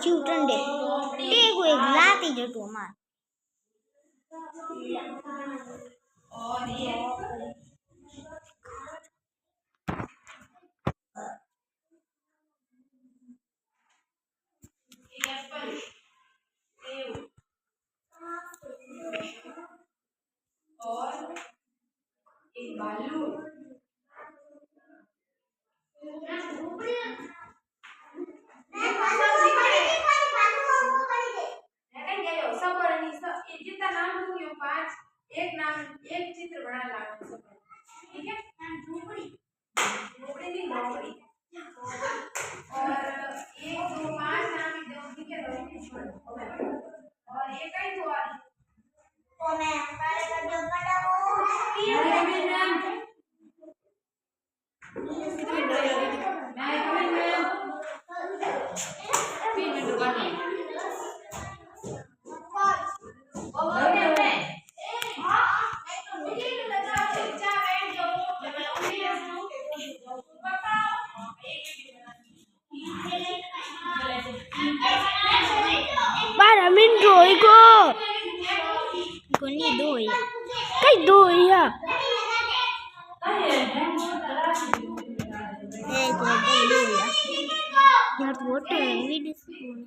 चूटंडे टेगो एक लाती जटो मार और ये एप्पल सेब और एक बालू जितना नाम दूंगी 5 एक नाम एक चित्र बना लाना सब ठीक है झोपड़ी झोपड़ी नहीं झोपड़ी और 1 2 5 नाम दो ठीक है और एक ही तो और मैं पहले कर दो बताओ Ini doi. Kai doi ya. Kau doi ya. Yaar what video school.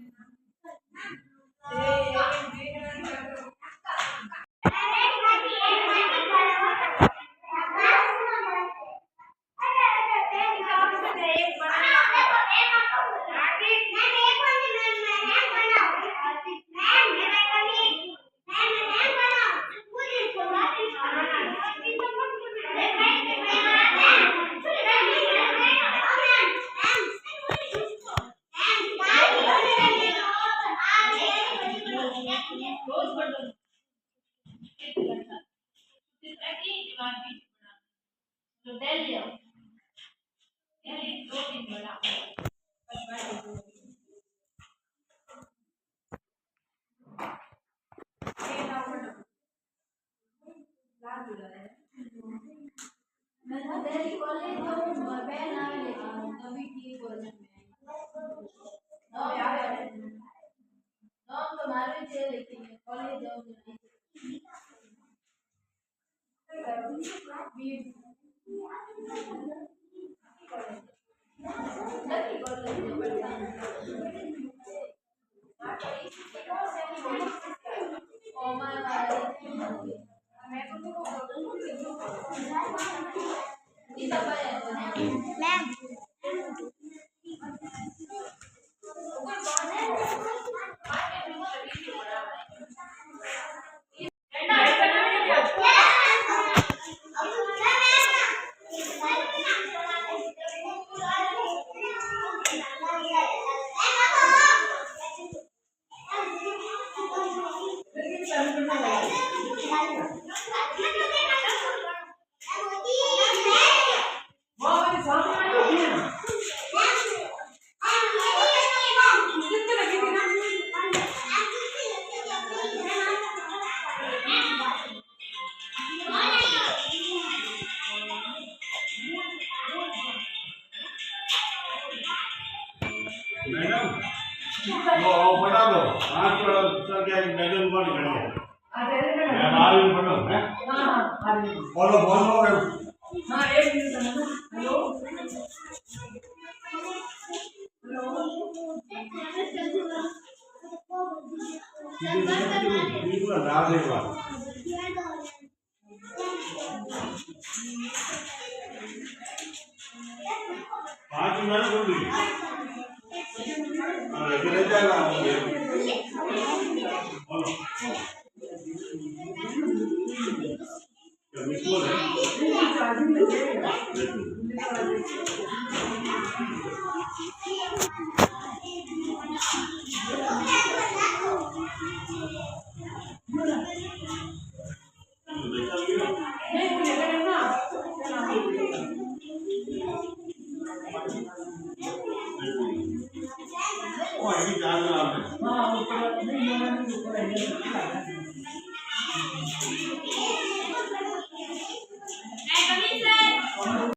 बोलो बोलो हां एक मिनट हेलो हेलो रात एक बार 5 मिनट बोल दी हां कितने जाएगा बोलो ओ ये चार नाम है हाँ ऊपर नहीं मैंने ऊपर है